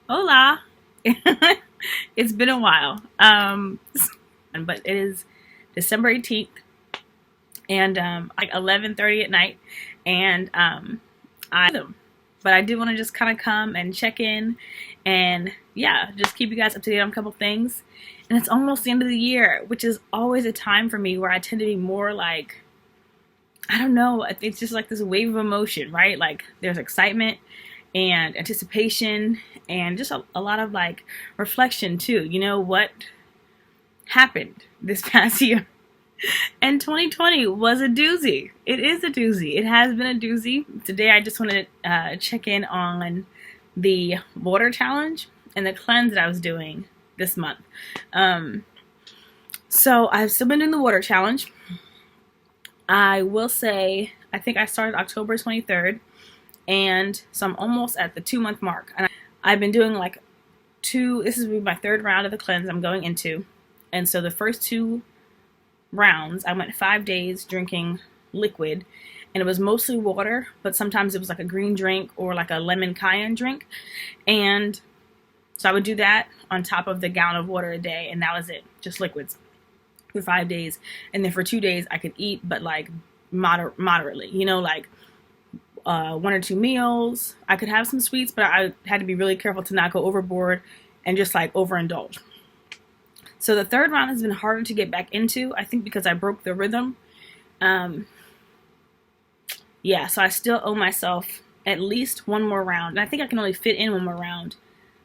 Hola. It's been a while. But it is December 18th and like 11:30 at night, and but I did want to just kind of come and check in and yeah, just keep you guys up to date on a couple things. And it's almost the end of the year, which is always a time for me where I tend to be more like, I don't know, it's just like this wave of emotion, right? Like there's excitement and anticipation and just a lot of like reflection too. You know what happened this past year? And 2020 was a doozy. It is a doozy. It has been a doozy. Today I just want to check in on the water challenge and the cleanse that I was doing this month. So I've still been doing the water challenge. I will say, I think I started October 23rd, and so I'm almost at the 2 month mark. And I've been doing like this is my third round of the cleanse I'm going into. And so the first 2 rounds, I went 5 days drinking liquid, and it was mostly water, but sometimes it was like a green drink or like a lemon cayenne drink. And so I would do that on top of the gallon of water a day, and that was it, just liquids for 5 days. And then for 2 days I could eat, but like moderately, like 1 or 2 meals. I could have some sweets, but I had to be really careful to not go overboard and just like overindulge. So the third round has been harder to get back into, I think because I broke the rhythm. Yeah, so I still owe myself at least one more round. And I think I can only fit in one more round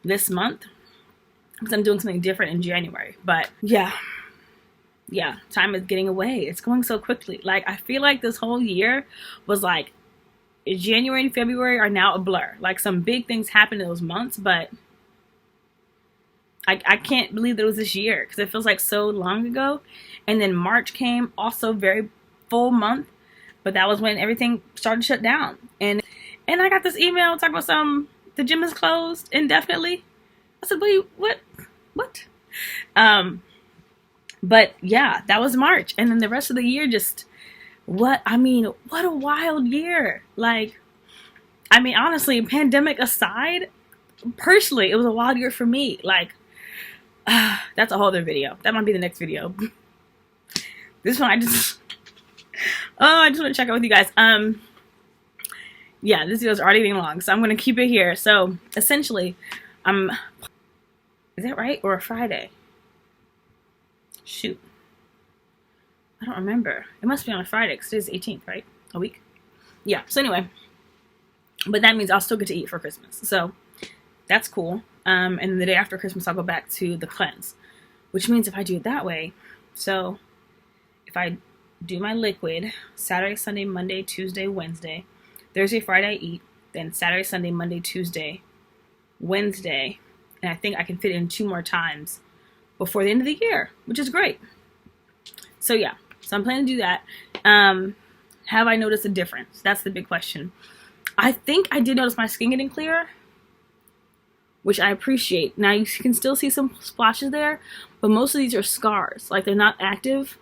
this month because I'm doing something different in January. But yeah, time is getting away. It's going so quickly. Like, I feel like this whole year was like, January and February are now a blur. Like, some big things happened in those months, but I can't believe that it was this year because it feels like so long ago. And then March came, also very full month, but that was when everything started to shut down. And I got this email talking about the gym is closed indefinitely. I said, wait, what? But yeah, that was March. And then the rest of the year what a wild year. Like, honestly, pandemic aside, personally, it was a wild year for me. Like, that's a whole other video. That might be the next video. This one, I just want to check out with you guys. Yeah, this video is already getting long, so I'm going to keep it here. So, essentially, is that right? Or a Friday? Shoot. I don't remember. It must be on a Friday because today's the 18th, right? A week? Yeah, so anyway. But that means I'll still get to eat for Christmas. So, that's cool. And then the day after Christmas, I'll go back to the cleanse. Which means if I do it that way, so if I do my liquid, Saturday, Sunday, Monday, Tuesday, Wednesday, Thursday, Friday I eat, then Saturday, Sunday, Monday, Tuesday, Wednesday, and I think I can fit in 2 more times before the end of the year, which is great. So yeah, so I'm planning to do that. Have I noticed a difference? That's the big question. I think I did notice my skin getting clearer, which I appreciate. Now you can still see some splashes there, but most of these are scars. Like, they're not active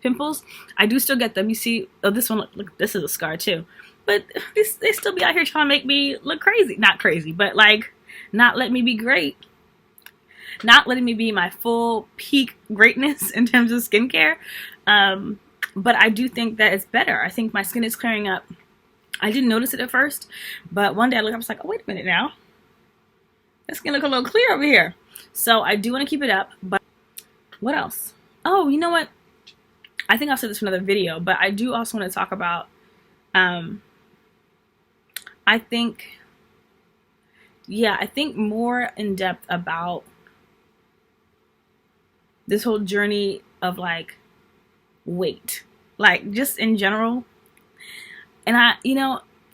pimples. I do still get them. You see, oh, this one, look, this is a scar too. But they still be out here trying to make me look crazy. Not crazy, but like, not let me be great. Not letting me be my full peak greatness in terms of skincare. But I do think that it's better. I think my skin is clearing up. I didn't notice it at first, but one day I looked up, I was like, oh, wait a minute now. It's gonna look a little clear over here. So I do want to keep it up, but what else? Oh, you know what? I think I'll say this for another video, but I do also want to talk about, I think more in depth about this whole journey of like weight, like just in general. And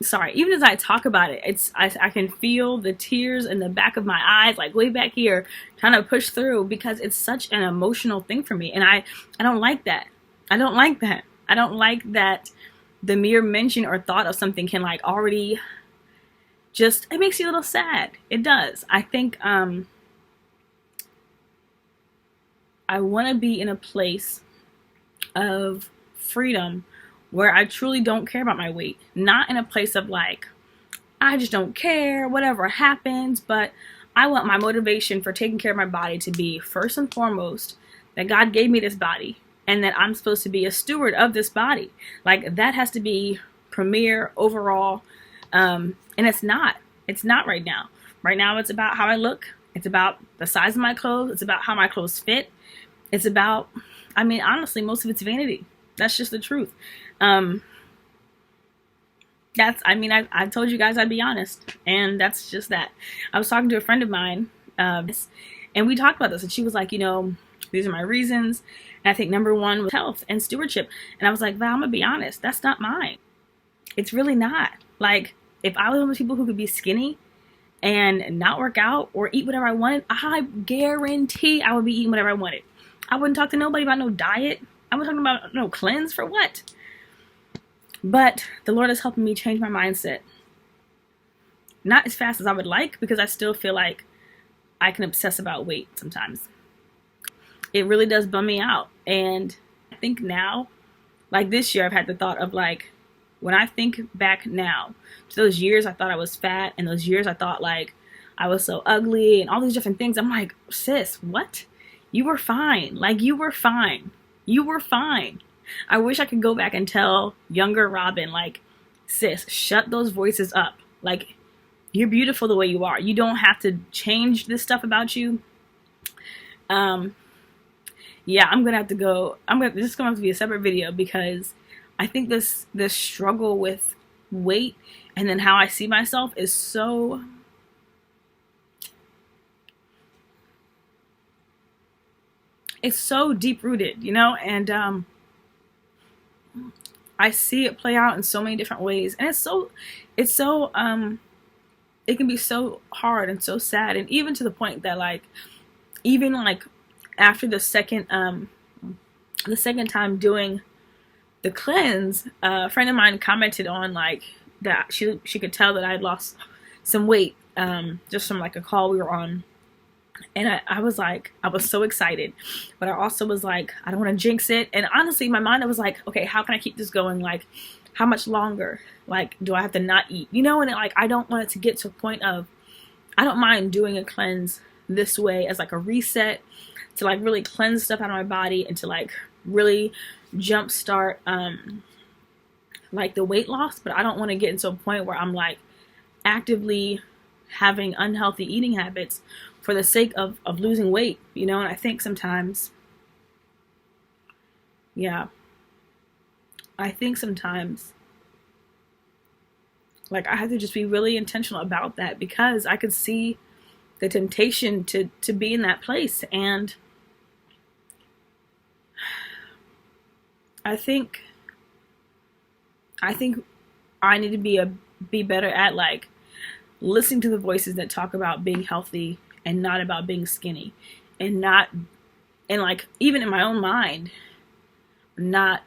sorry, even as I talk about it, I can feel the tears in the back of my eyes, like way back here, trying to push through because it's such an emotional thing for me. And I don't like that. I don't like that. I don't like that the mere mention or thought of something can like already it makes you a little sad. It does. I think I want to be in a place of freedom where I truly don't care about my weight. Not in a place of like, I just don't care, whatever happens, but I want my motivation for taking care of my body to be first and foremost that God gave me this body and that I'm supposed to be a steward of this body. Like, that has to be premier overall. And it's not right now. Right now it's about how I look. It's about the size of my clothes. It's about how my clothes fit. It's about, I mean, honestly, most of it's vanity. That's just the truth. I told you guys I'd be honest, and that's just that. I was talking to a friend of mine, and we talked about this, and she was like, these are my reasons, and I think number one was health and stewardship. And I was like, Val, I'm gonna be honest, that's not mine. It's really not. Like, if I was one of those people who could be skinny and not work out or eat whatever I wanted, I guarantee I would be eating whatever I wanted. I wouldn't talk to nobody about no diet. I wasn't talking about no cleanse for what. But the Lord is helping me change my mindset. Not as fast as I would like, because I still feel like I can obsess about weight sometimes. It really does bum me out. And I think now, like this year, I've had the thought of like, when I think back now to those years I thought I was fat, and those years I thought like I was so ugly and all these different things, I'm like, sis, what? You were fine. Like, you were fine. You were fine. I wish I could go back and tell younger Robin, like, sis, shut those voices up. Like, you're beautiful the way you are. You don't have to change this stuff about you. Yeah, I'm gonna have to go. This is gonna have to be a separate video, because I think this struggle with weight and then how I see myself is so, it's so deep rooted, and I see it play out in so many different ways, and it can be so hard and so sad, and even to the point that like, even like after the second time doing the cleanse, a friend of mine commented on like that she could tell that I had lost some weight just from like a call we were on. And I was like, I was so excited, but I also was like, I don't want to jinx it. And honestly, in my mind, I was like, okay, how can I keep this going? Like, how much longer? Like, do I have to not eat? And like, I don't want it to get to a point of, I don't mind doing a cleanse this way as like a reset to like really cleanse stuff out of my body and to like really jumpstart like the weight loss. But I don't want to get into a point where I'm like actively having unhealthy eating habits for the sake of losing weight, and I think sometimes, yeah, like I have to just be really intentional about that, because I could see the temptation to be in that place. And I think I need to be better at like listening to the voices that talk about being healthy and not about being skinny, and like even in my own mind, not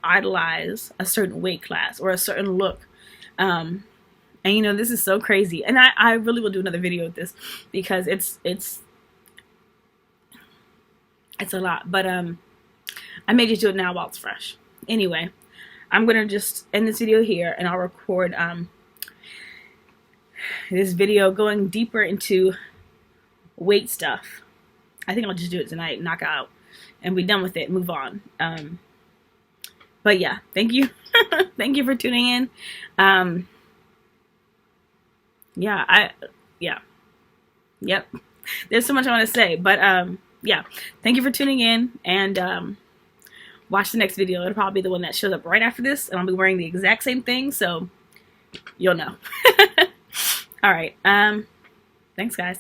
idolize a certain weight class or a certain look. And this is so crazy, and I really will do another video with this, because it's a lot, but I may just do it now while it's fresh. Anyway, I'm gonna just end this video here, and I'll record this video going deeper into weight stuff. I think I'll just do it tonight, knock out, and be done with it, move on. But yeah, thank you. Thank you for tuning in. Yep. There's so much I want to say, but yeah, thank you for tuning in, and watch the next video. It'll probably be the one that shows up right after this, and I'll be wearing the exact same thing, so you'll know. All right. Thanks, guys.